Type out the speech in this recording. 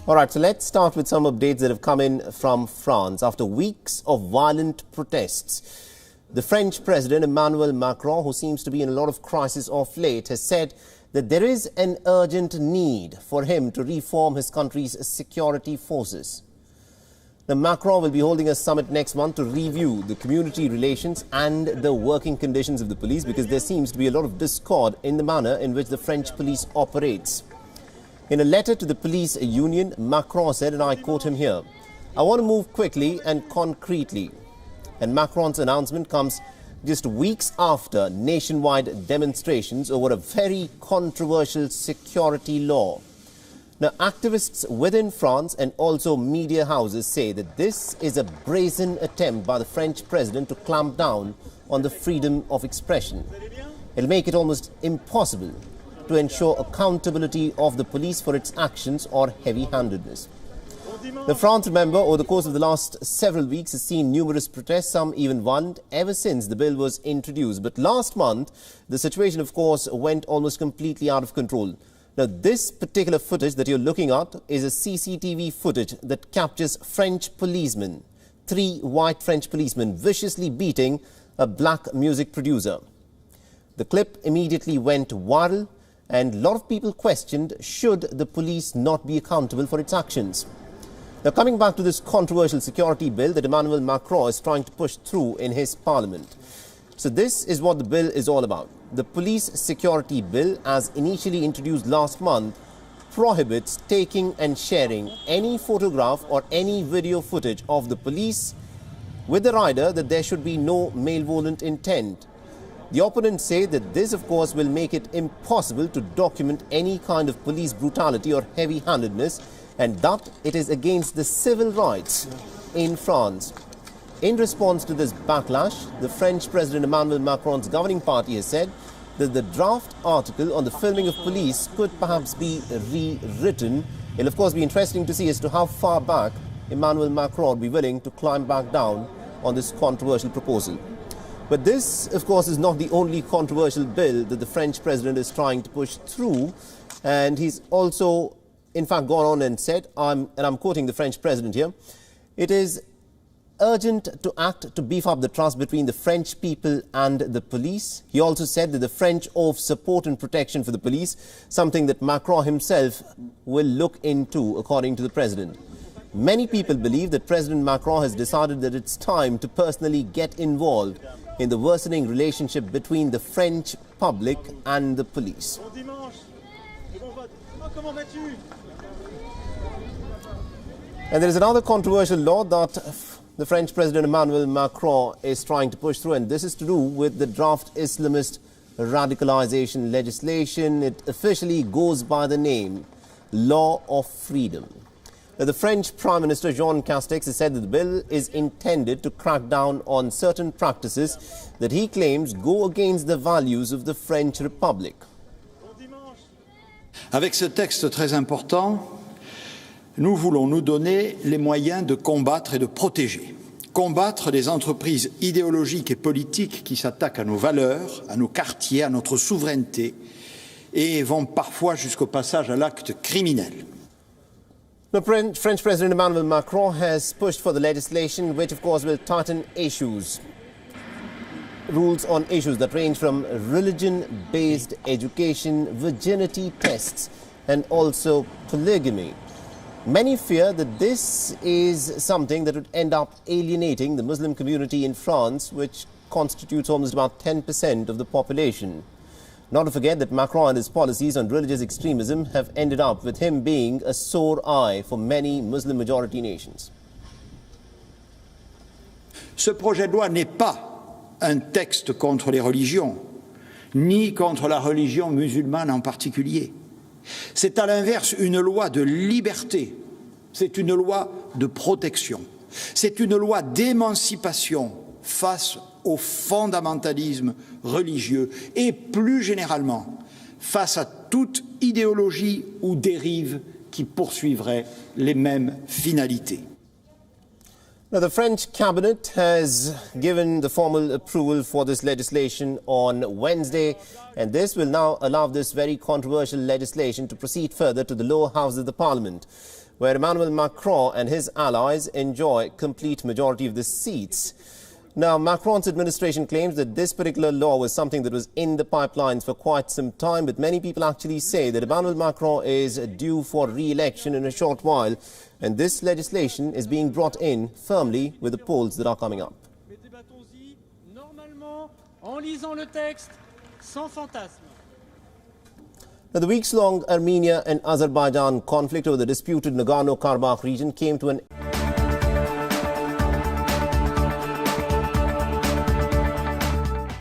All right, so let's start with some updates that have come in from France. After weeks of violent protests, the French President Emmanuel Macron, who seems to be in a lot of crisis of late, has said that there is an urgent need for him to reform his country's security forces. Now, Macron will be holding a summit next month to review the community relations and the working conditions of the police, because there seems to be a lot of discord in the manner in which the French police operates. In a letter to the police union, Macron said, and I quote him here, "I want to move quickly and concretely." And Macron's announcement comes just weeks after nationwide demonstrations over a very controversial security law. Now, activists within France and also media houses say that this is a brazen attempt by the French president to clamp down on the freedom of expression. It'll make it almost impossible to ensure accountability of the police for its actions or heavy-handedness. Now, France, remember, over the course of the last several weeks has seen numerous protests, some even violent, ever since the bill was introduced. But last month, the situation, of course, went almost completely out of control. Now, this particular footage that you're looking at is a CCTV footage that captures French policemen, 3 white French policemen viciously beating a black music producer. The clip immediately went viral, and a lot of people questioned, should the police not be accountable for its actions? Now, coming back to this controversial security bill that Emmanuel Macron is trying to push through in his parliament. So this is what the bill is all about. The police security bill, as initially introduced last month, prohibits taking and sharing any photograph or any video footage of the police with the rider that there should be no malevolent intent. The opponents say that this, of course, will make it impossible to document any kind of police brutality or heavy-handedness, and that it is against the civil rights in France. In response to this backlash, the French President Emmanuel Macron's governing party has said that the draft article on the filming of police could perhaps be rewritten. It'll, of course, be interesting to see as to how far back Emmanuel Macron will be willing to climb back down on this controversial proposal. But this, of course, is not the only controversial bill that the French president is trying to push through. And he's also, in fact, gone on and said, and I'm quoting the French president here, "It is urgent to act to beef up the trust between the French people and the police." He also said that the French owe support and protection for the police, something that Macron himself will look into, according to the president. Many people believe that President Macron has decided that it's time to personally get involved in the worsening relationship between the French public and the police. And there is another controversial law that the French President Emmanuel Macron is trying to push through, and this is to do with the draft Islamist radicalization legislation. It officially goes by the name Law of Freedom. Now, the French Prime Minister Jean Castex has said that the bill is intended to crack down on certain practices that he claims go against the values of the French Republic. Avec ce texte très important, nous voulons nous donner les moyens de combattre et de protéger. Combattre les entreprises idéologiques et politiques qui s'attaquent à nos valeurs, à nos quartiers, à notre souveraineté et vont parfois jusqu'au passage à l'acte criminel. The French President Emmanuel Macron has pushed for the legislation which, of course, will tighten rules on issues that range from religion-based education, virginity tests, and also polygamy. Many fear that this is something that would end up alienating the Muslim community in France, which constitutes almost about 10% of the population. Not to forget that Macron and his policies on religious extremism have ended up with him being a sore eye for many Muslim-majority nations. Ce projet de loi n'est pas un texte contre les religions, ni contre la religion musulmane en particulier. C'est à l'inverse une loi de liberté, c'est une loi de protection, c'est une loi d'émancipation face au fondamentalisme religieux et plus généralement face à toute idéologie ou dérive qui poursuivrait les mêmes finalités. Now, the French cabinet has given the formal approval for this legislation on Wednesday, and this will now allow this very controversial legislation to proceed further to the lower house of the parliament. where Emmanuel Macron and his allies enjoy complete majority of the seats. Now, Macron's administration claims that this particular law was something that was in the pipelines for quite some time, but many people actually say that Emmanuel Macron is due for re-election in a short while, and this legislation is being brought in firmly with the polls that are coming up. Now, the weeks-long Armenia and Azerbaijan conflict over the disputed Nagorno-Karabakh region came to an